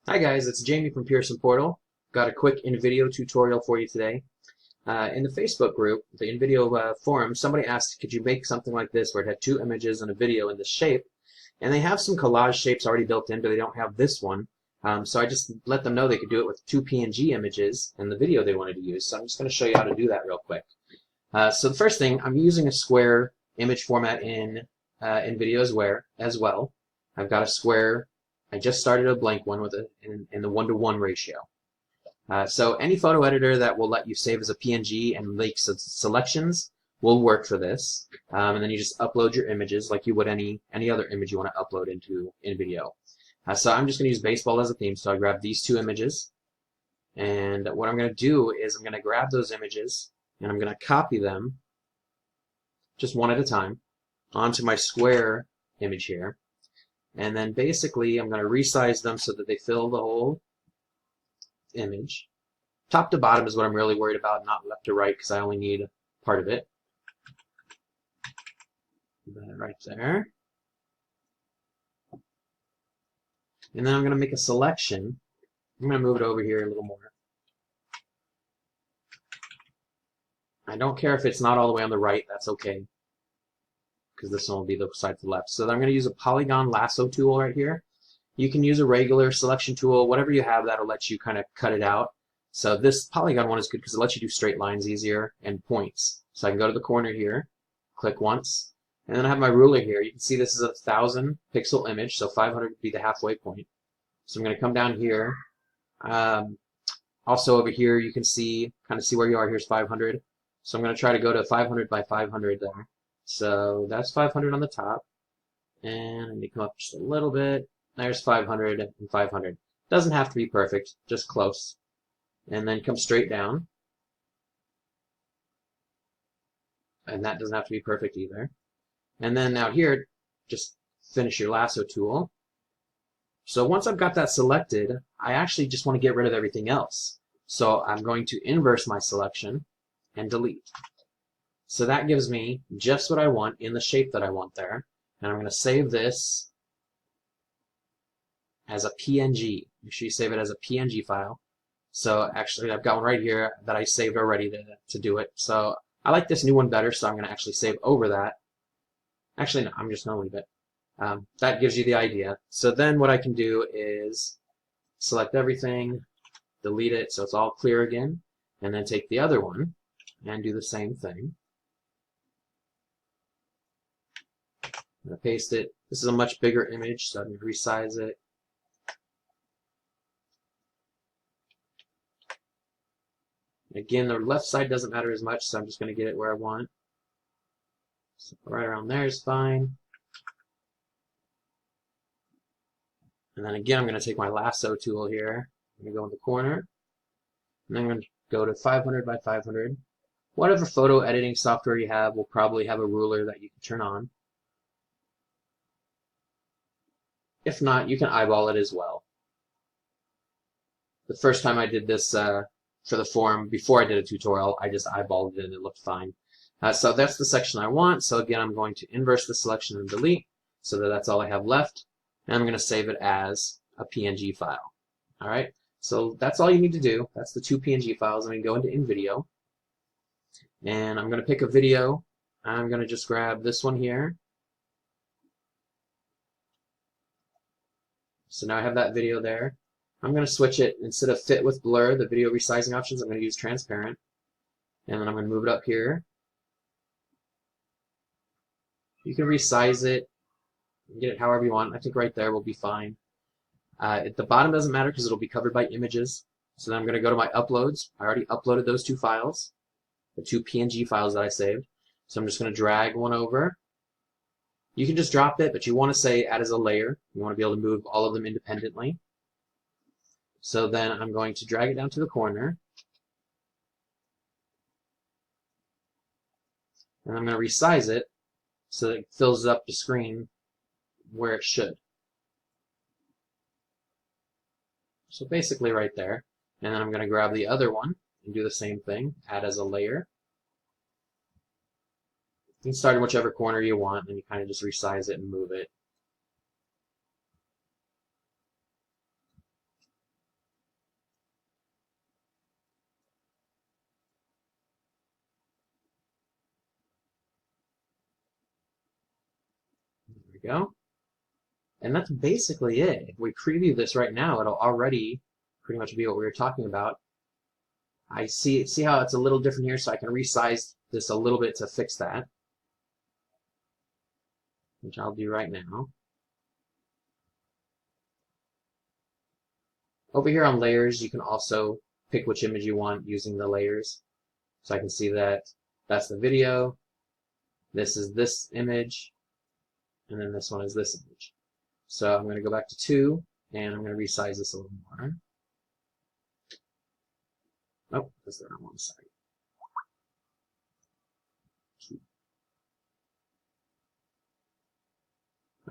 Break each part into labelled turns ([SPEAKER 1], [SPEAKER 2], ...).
[SPEAKER 1] Hi guys, it's Jamie from Pierson Portal. Got a quick InVideo tutorial for you today. In the Facebook group, the InVideo forum, somebody asked, could you make something like this where it had two images and a video in this shape? And they have some collage shapes already built in, but they don't have this one. So I just let them know they could do it with two PNG images and the video they wanted to use. So I'm just going to show you how to do that real quick. So the first thing, I'm using a square image format in InVideo as well. I've got a square. I just started a blank one with in the 1-to-1 ratio. So any photo editor that will let you save as a PNG and make selections will work for this. And then you just upload your images like you would any other image you want to upload into InVideo. So I'm just going to use baseball as a theme. So I grab these two images. And what I'm going to do is I'm going to grab those images and I'm going to copy them just one at a time onto my square image here. And then basically I'm going to resize them so that they fill the whole image. Top to bottom is what I'm really worried about, not left to right, because I only need part of it. That right there. And then I'm going to make a selection. I'm going to move it over here a little more. I don't care if it's not all the way on the right, that's okay, because this one will be the side to the left. So I'm going to use a Polygon Lasso tool right here. You can use a regular selection tool, whatever you have that'll let you kind of cut it out. So this Polygon one is good because it lets you do straight lines easier and points. So I can go to the corner here, click once, and then I have my ruler here. You can see this is a 1,000 pixel image, so 500 would be the halfway point. So I'm going to come down here. Also over here you can see, kind of see where you are. Here's 500. So I'm going to try to go to 500 by 500 there. So that's 500 on the top, and let me come up just a little bit. There's 500 and 500. Doesn't have to be perfect, just close. And then come straight down. And that doesn't have to be perfect either. And then out here, just finish your lasso tool. So once I've got that selected, I actually just want to get rid of everything else. So I'm going to inverse my selection and delete. So that gives me just what I want in the shape that I want there. And I'm going to save this as a PNG. Make sure you save it as a PNG file. So actually I've got one right here that I saved already to do it. So I like this new one better, so I'm going to actually save over that. Actually, no, I'm just going to leave it. That gives you the idea. So then what I can do is select everything, delete it so it's all clear again, and then take the other one and do the same thing. I'm going to paste it. This is a much bigger image, so I'm going to resize it. Again, the left side doesn't matter as much, so I'm just going to get it where I want. So right around there is fine. And then again, I'm going to take my lasso tool here. I'm going to go in the corner. And then I'm going to go to 500 by 500. Whatever photo editing software you have will probably have a ruler that you can turn on. If not, you can eyeball it as well. The first time I did this for the forum, before I did a tutorial, I just eyeballed it and it looked fine. So that's the section I want. So again, I'm going to inverse the selection and delete so that that's all I have left. And I'm going to save it as a PNG file. All right, so that's all you need to do. That's the two PNG files. I'm going to go into InVideo. And I'm going to pick a video. I'm going to just grab this one here. So now I have that video there. I'm going to switch it, instead of fit with blur, the video resizing options, I'm going to use transparent. And then I'm going to move it up here. You can resize it, get it however you want. I think right there will be fine. At the bottom doesn't matter because it'll be covered by images. So then I'm going to go to my uploads. I already uploaded those two files, the two PNG files that I saved. So I'm just going to drag one over. You can just drop it, but you want to say add as a layer. You want to be able to move all of them independently. So then I'm going to drag it down to the corner. And I'm going to resize it so that it fills up the screen where it should. So basically right there. And then I'm going to grab the other one and do the same thing, add as a layer. You can start in whichever corner you want, and you kind of just resize it and move it. we go. And that's basically it. If we preview this right now, it'll already pretty much be what we were talking about. I see how it's a little different here, so I can resize this a little bit to fix that, which I'll do right now. Over here on layers, you can also pick which image you want using the layers. So I can see that that's the video, this is this image, and then this one is this image. So I'm going to go back to 2, and I'm going to resize this a little more. Oh, that's the wrong one, sorry.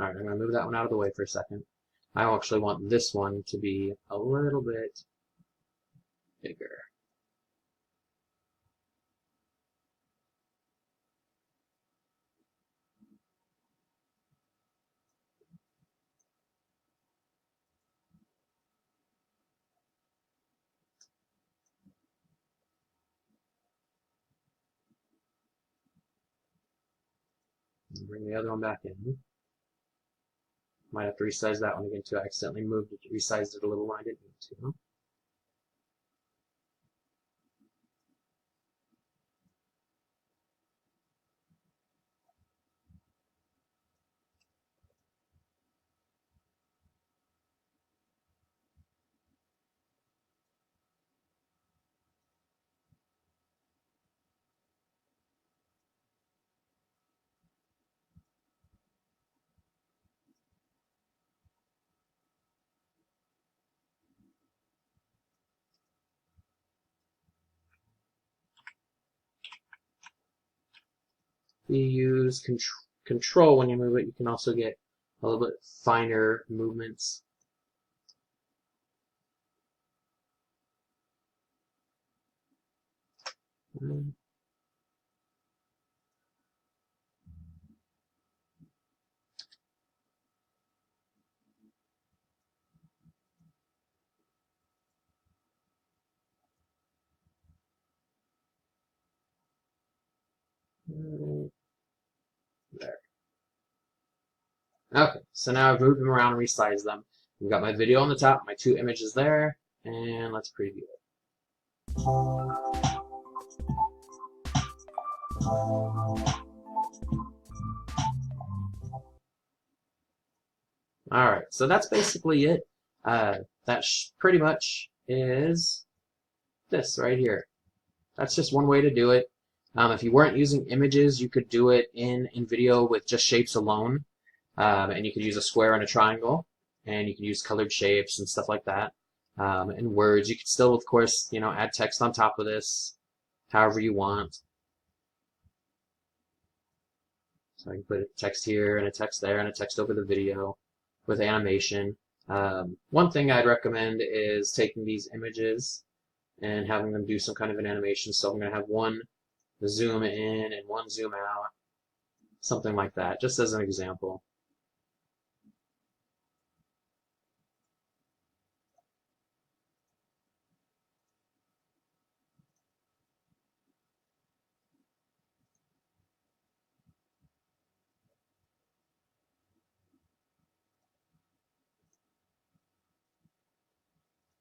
[SPEAKER 1] Alright, I'm going to move that one out of the way for a second. I actually want this one to be a little bit bigger. Bring the other one back in. Might have to resize that one again too. I accidentally moved it, resized it a little when I didn't need to. If you use control when you move it, you can also get a little bit finer movements. There. Okay, so now I've moved them around and resized them. We've got my video on the top, my 2 images there, and let's preview it. Alright, so that's basically it. That pretty much is this right here. That's just one way to do it. If you weren't using images, you could do it in InVideo with just shapes alone. And you could use a square and a triangle, and you can use colored shapes and stuff like that. And words, you could still, of course, add text on top of this, however you want. So I can put a text here and a text there and a text over the video with animation. One thing I'd recommend is taking these images and having them do some kind of an animation. So I'm going to have one zoom in and one zoom out, something like that, just as an example.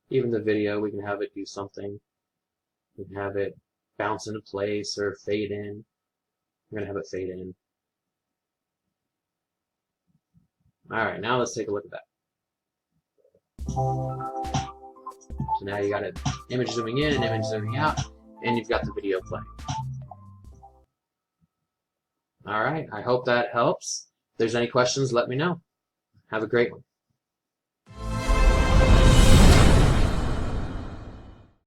[SPEAKER 1] Even the video, we can have it do something. We can have it bounce into place or fade in. I'm going to have it fade in. Alright, now let's take a look at that. So now you got an image zooming in and image zooming out, and you've got the video playing. Alright, I hope that helps. If there's any questions, let me know. Have a great one.